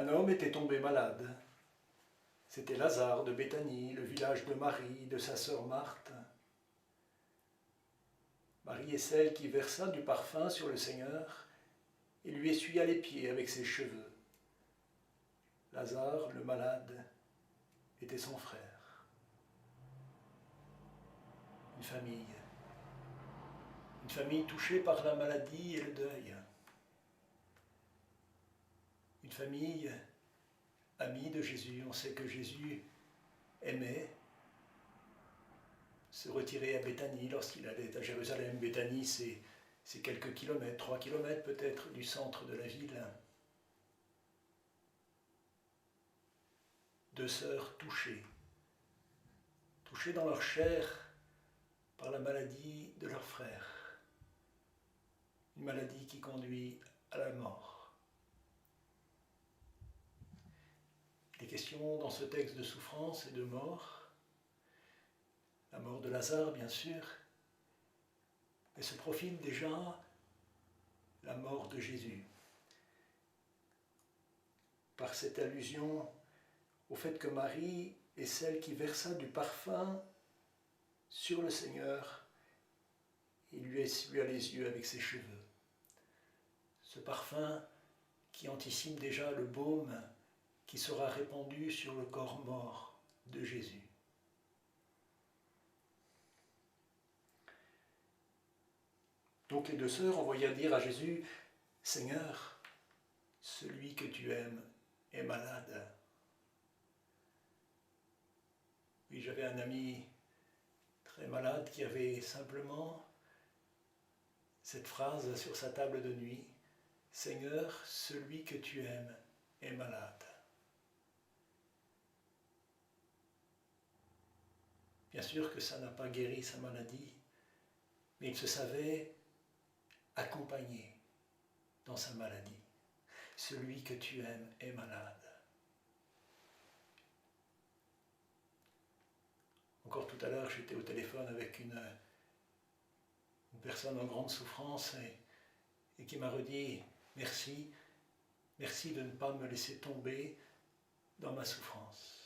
Un homme était tombé malade. C'était Lazare de Béthanie, le village de Marie, de sa sœur Marthe. Marie est celle qui versa du parfum sur le Seigneur et lui essuya les pieds avec ses cheveux. Lazare, le malade, était son frère. Une famille touchée par la maladie et le deuil. Une famille amie de Jésus. On sait que Jésus aimait se retirer à Béthanie lorsqu'il allait à Jérusalem. Béthanie, c'est quelques kilomètres, 3 kilomètres peut-être du centre de la ville. Deux sœurs touchées dans leur chair par la maladie de leur frère. Une maladie qui conduit à la mort. Les questions dans ce texte de souffrance et de mort, la mort de Lazare bien sûr, mais se profile déjà la mort de Jésus. Par cette allusion au fait que Marie est celle qui versa du parfum sur le Seigneur et lui essuia les yeux avec ses cheveux. Ce parfum qui anticipe déjà le baume qui sera répandu sur le corps mort de Jésus. Donc les deux sœurs envoyèrent dire à Jésus, « Seigneur, celui que tu aimes est malade. » Oui, j'avais un ami très malade qui avait simplement cette phrase sur sa table de nuit, « Seigneur, celui que tu aimes est malade. » Bien sûr que ça n'a pas guéri sa maladie, mais il se savait accompagné dans sa maladie. Celui que tu aimes est malade. Encore tout à l'heure, j'étais au téléphone avec une personne en grande souffrance et qui m'a redit « Merci de ne pas me laisser tomber dans ma souffrance. »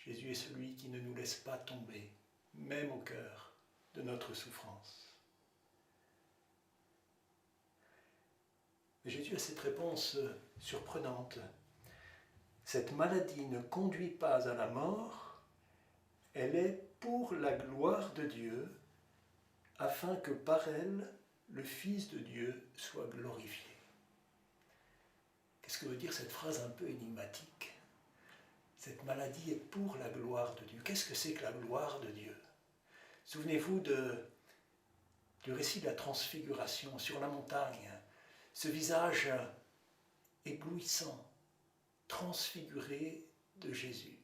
Jésus est celui qui ne nous laisse pas tomber, même au cœur de notre souffrance. Mais Jésus a cette réponse surprenante. Cette maladie ne conduit pas à la mort, elle est pour la gloire de Dieu, afin que par elle, le Fils de Dieu soit glorifié. Qu'est-ce que veut dire cette phrase un peu énigmatique? Cette maladie est pour la gloire de Dieu. Qu'est-ce que c'est que la gloire de Dieu? Souvenez-vous du récit de la transfiguration sur la montagne. Ce visage éblouissant, transfiguré de Jésus.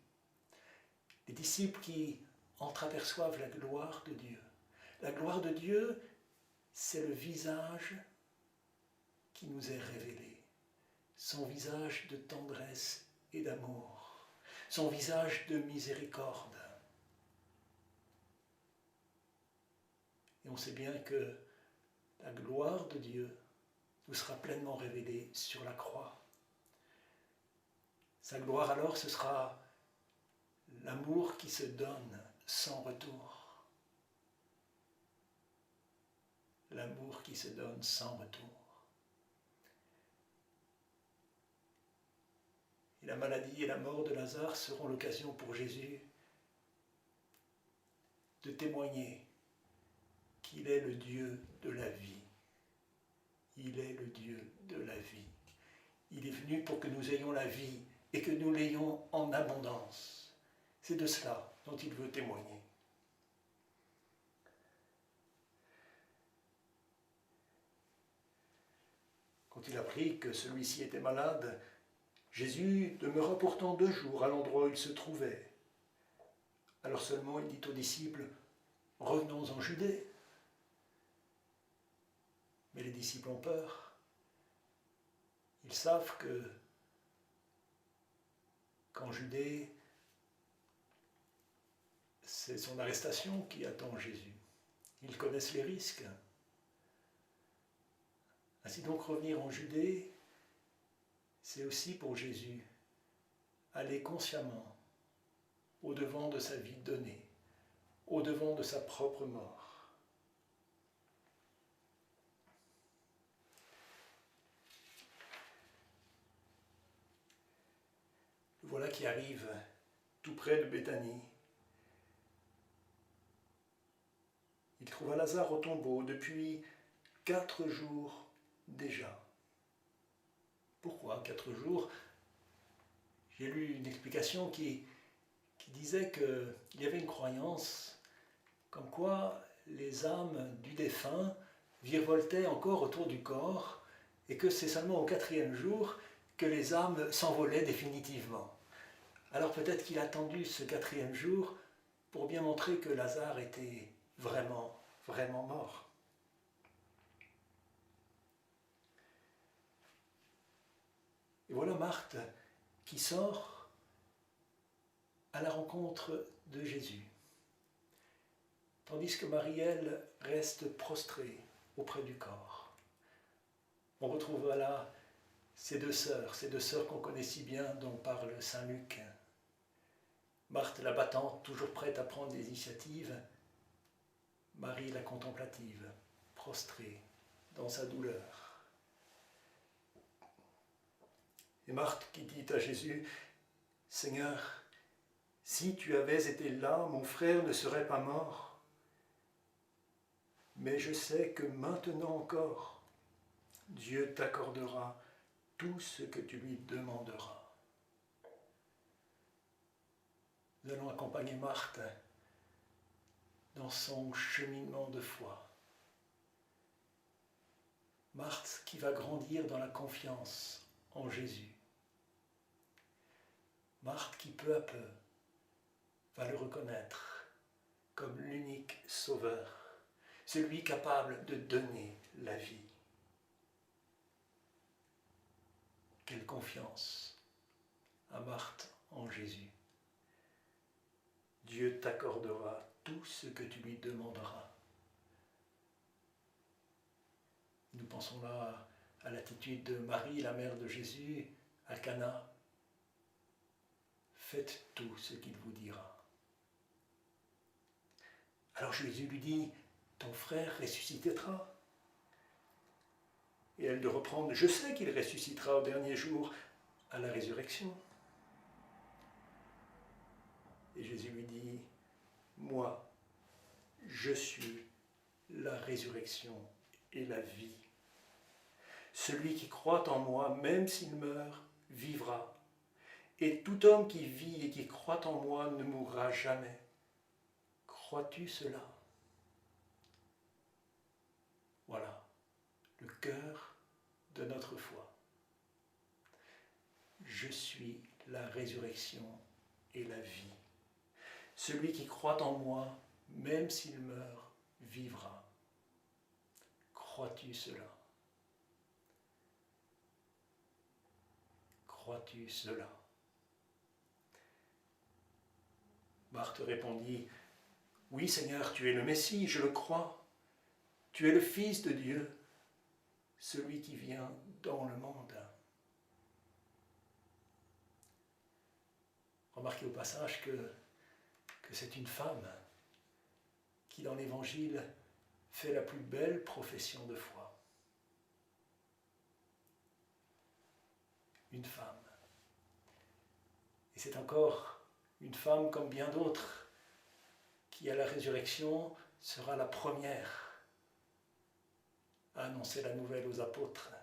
Les disciples qui entreaperçoivent la gloire de Dieu. La gloire de Dieu, c'est le visage qui nous est révélé. Son visage de tendresse et d'amour. Son visage de miséricorde. Et on sait bien que la gloire de Dieu nous sera pleinement révélée sur la croix. Sa gloire alors, ce sera l'amour qui se donne sans retour. L'amour qui se donne sans retour. Et la maladie et la mort de Lazare seront l'occasion pour Jésus de témoigner qu'il est le Dieu de la vie. Il est le Dieu de la vie. Il est venu pour que nous ayons la vie et que nous l'ayons en abondance. C'est de cela dont il veut témoigner. Quand il apprit que celui-ci était malade, Jésus demeura pourtant 2 jours à l'endroit où il se trouvait. Alors seulement il dit aux disciples, « Revenons en Judée. » Mais les disciples ont peur. Ils savent qu'en Judée, c'est son arrestation qui attend Jésus. Ils connaissent les risques. Ainsi donc revenir en Judée, c'est aussi pour Jésus aller consciemment au-devant de sa vie donnée, au-devant de sa propre mort. Le voilà qui arrive tout près de Béthanie. Il trouva Lazare au tombeau depuis 4 jours déjà. Pourquoi 4 jours? J'ai lu une explication qui disait qu'il y avait une croyance comme quoi les âmes du défunt virevoltaient encore autour du corps et que c'est seulement au 4e jour que les âmes s'envolaient définitivement. Alors peut-être qu'il a attendu ce 4e jour pour bien montrer que Lazare était vraiment, vraiment mort. Et voilà Marthe qui sort à la rencontre de Jésus, tandis que Marie, elle, reste prostrée auprès du corps. On retrouve là ces deux sœurs qu'on connaît si bien, dont parle saint Luc. Marthe la battante, toujours prête à prendre des initiatives, Marie la contemplative, prostrée dans sa douleur. Et Marthe qui dit à Jésus, « Seigneur, si tu avais été là, mon frère ne serait pas mort. Mais je sais que maintenant encore, Dieu t'accordera tout ce que tu lui demanderas. » Nous allons accompagner Marthe dans son cheminement de foi. Marthe qui va grandir dans la confiance en Jésus. Marthe qui peu à peu va le reconnaître comme l'unique sauveur, celui capable de donner la vie. Quelle confiance à Marthe en Jésus. Dieu t'accordera tout ce que tu lui demanderas. Nous pensons là à l'attitude de Marie, la mère de Jésus, à Cana. Faites tout ce qu'il vous dira. Alors Jésus lui dit, ton frère ressuscitera. Et elle de reprendre, je sais qu'il ressuscitera au dernier jour à la résurrection. Et Jésus lui dit, moi, je suis la résurrection et la vie. Celui qui croit en moi, même s'il meurt, vivra. Et tout homme qui vit et qui croit en moi ne mourra jamais. Crois-tu cela? Voilà le cœur de notre foi. Je suis la résurrection et la vie. Celui qui croit en moi, même s'il meurt, vivra. Crois-tu cela? Crois-tu cela? Marthe répondit, oui Seigneur, tu es le Messie, je le crois. Tu es le Fils de Dieu, celui qui vient dans le monde. Remarquez au passage que c'est une femme qui dans l'Évangile fait la plus belle profession de foi. Une femme. Et c'est encore une femme comme bien d'autres qui à la résurrection sera la première à annoncer la nouvelle aux apôtres.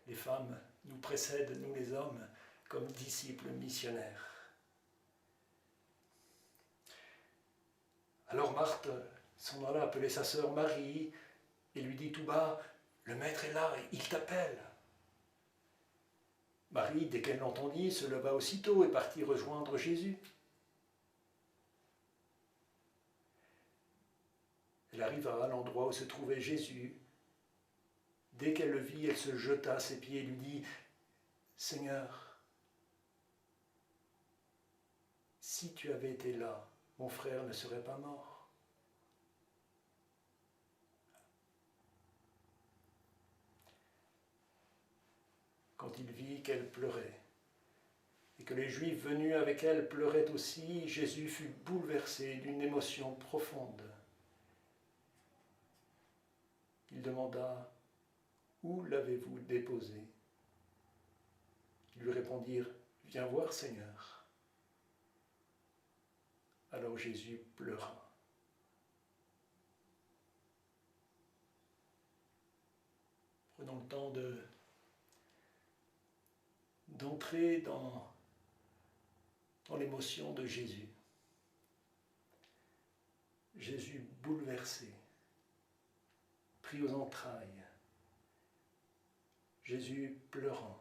Les femmes nous précèdent, nous les hommes, comme disciples missionnaires. Alors Marthe s'en alla appeler sa sœur Marie et lui dit tout bas, « Le maître est là, il t'appelle. » Marie, dès qu'elle l'entendit, se leva aussitôt et partit rejoindre Jésus. Elle arriva à l'endroit où se trouvait Jésus. Dès qu'elle le vit, elle se jeta à ses pieds et lui dit, « Seigneur, si tu avais été là, mon frère ne serait pas mort. » quand il vit qu'elle pleurait, et que les Juifs venus avec elle pleuraient aussi, Jésus fut bouleversé d'une émotion profonde. Il demanda « Où l'avez-vous déposé ?» Ils lui répondirent « Viens voir, Seigneur. » Alors Jésus pleura. Prenons le temps d'entrer dans l'émotion de Jésus. Jésus bouleversé, pris aux entrailles. Jésus pleurant.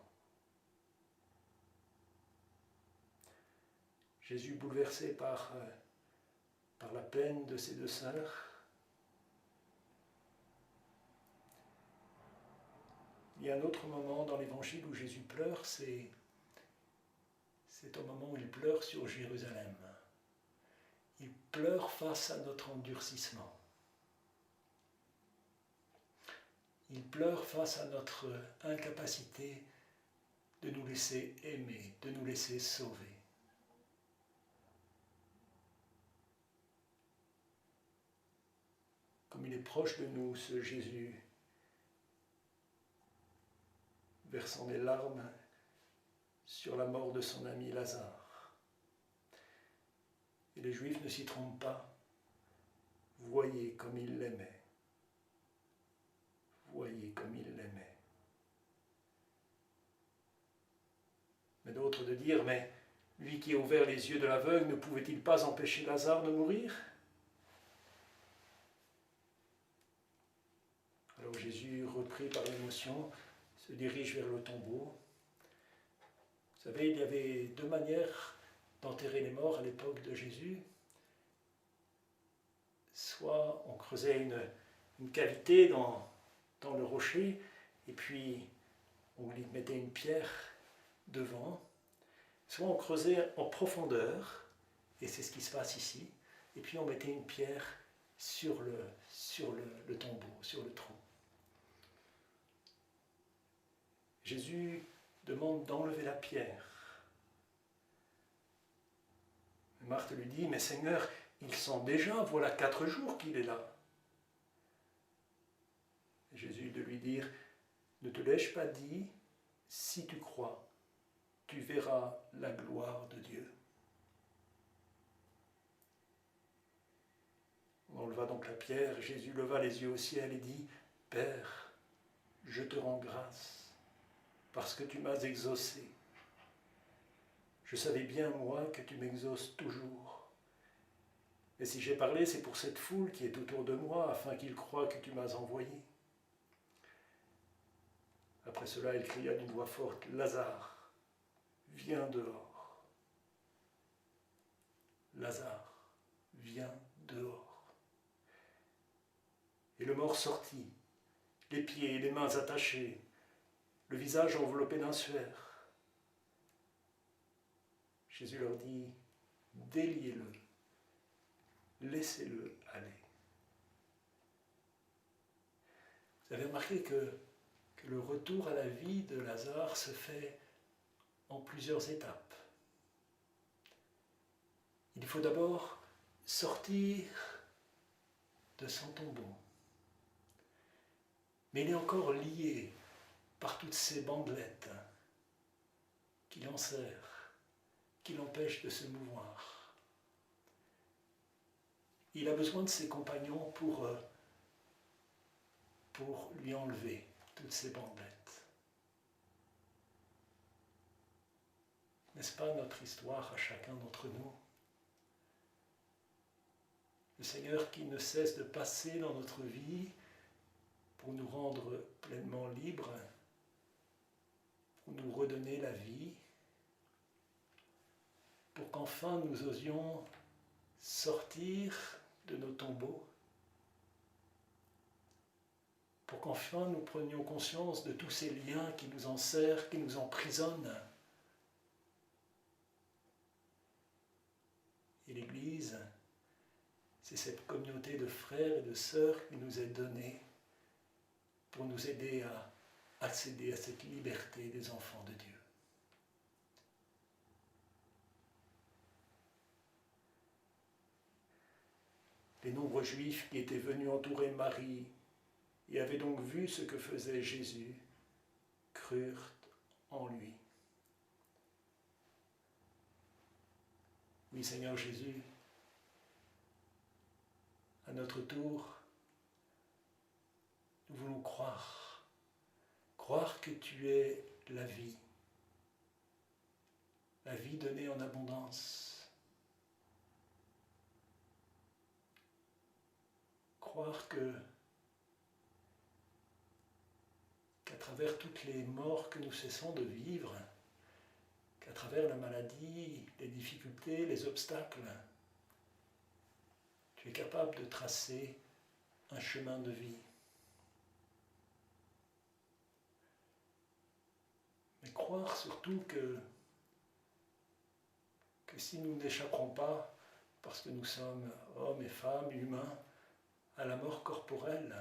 Jésus bouleversé par la peine de ses deux sœurs. Il y a un autre moment dans l'Évangile où Jésus pleure, c'est au moment où il pleure sur Jérusalem. Il pleure face à notre endurcissement. Il pleure face à notre incapacité de nous laisser aimer, de nous laisser sauver. Comme il est proche de nous, ce Jésus, versant des larmes sur la mort de son ami Lazare. Et les Juifs ne s'y trompent pas. Voyez comme il l'aimait. Voyez comme il l'aimait. Mais d'autres de dire, mais lui qui a ouvert les yeux de l'aveugle, ne pouvait-il pas empêcher Lazare de mourir ? Alors Jésus, repris par l'émotion, se dirige vers le tombeau. Vous savez, il y avait deux manières d'enterrer les morts à l'époque de Jésus. Soit on creusait une cavité dans le rocher, et puis on y mettait une pierre devant. Soit on creusait en profondeur, et c'est ce qui se passe ici, et puis on mettait une pierre sur le tombeau, sur le trou. Jésus demande d'enlever la pierre. Marthe lui dit, mais Seigneur, il sent déjà, voilà 4 jours qu'il est là. Et Jésus de lui dire, ne te l'ai-je pas dit, si tu crois, tu verras la gloire de Dieu. On enleva donc la pierre, Jésus leva les yeux au ciel et dit, Père, je te rends grâce, parce que tu m'as exaucé. Je savais bien, moi, que tu m'exauces toujours. Et si j'ai parlé, c'est pour cette foule qui est autour de moi, afin qu'ils croient que tu m'as envoyé. Après cela, il cria d'une voix forte, Lazare, viens dehors. Lazare, viens dehors. Et le mort sortit, les pieds et les mains attachés, le visage enveloppé d'un suaire. Jésus leur dit, déliez-le, laissez-le aller. Vous avez remarqué que le retour à la vie de Lazare se fait en plusieurs étapes. Il faut d'abord sortir de son tombeau. Mais il est encore lié par toutes ces bandelettes qui l'enserrent, qui l'empêchent de se mouvoir. Il a besoin de ses compagnons pour lui enlever toutes ces bandelettes. N'est-ce pas notre histoire à chacun d'entre nous? Le Seigneur qui ne cesse de passer dans notre vie pour nous rendre pleinement libres, pour nous redonner la vie, pour qu'enfin nous osions sortir de nos tombeaux, pour qu'enfin nous prenions conscience de tous ces liens qui nous enserrent, qui nous emprisonnent. Et l'Église, c'est cette communauté de frères et de sœurs qui nous est donnée pour nous aider accéder à cette liberté des enfants de Dieu. Les nombreux Juifs qui étaient venus entourer Marie et avaient donc vu ce que faisait Jésus, crurent en lui. Oui, Seigneur Jésus, à notre tour, nous voulons croire que tu es la vie donnée en abondance. Croire qu'à travers toutes les morts que nous cessons de vivre, qu'à travers la maladie, les difficultés, les obstacles, tu es capable de tracer un chemin de vie. Mais croire surtout que si nous n'échapperons pas, parce que nous sommes hommes et femmes, humains, à la mort corporelle,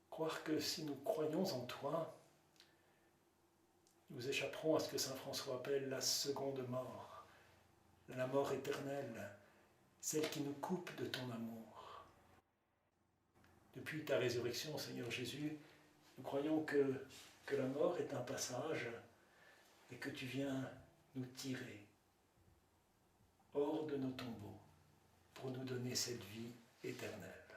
croire que si nous croyons en toi, nous échapperons à ce que saint François appelle la seconde mort, la mort éternelle, celle qui nous coupe de ton amour. Depuis ta résurrection, Seigneur Jésus, nous croyons que la mort est un passage et que tu viens nous tirer hors de nos tombeaux pour nous donner cette vie éternelle.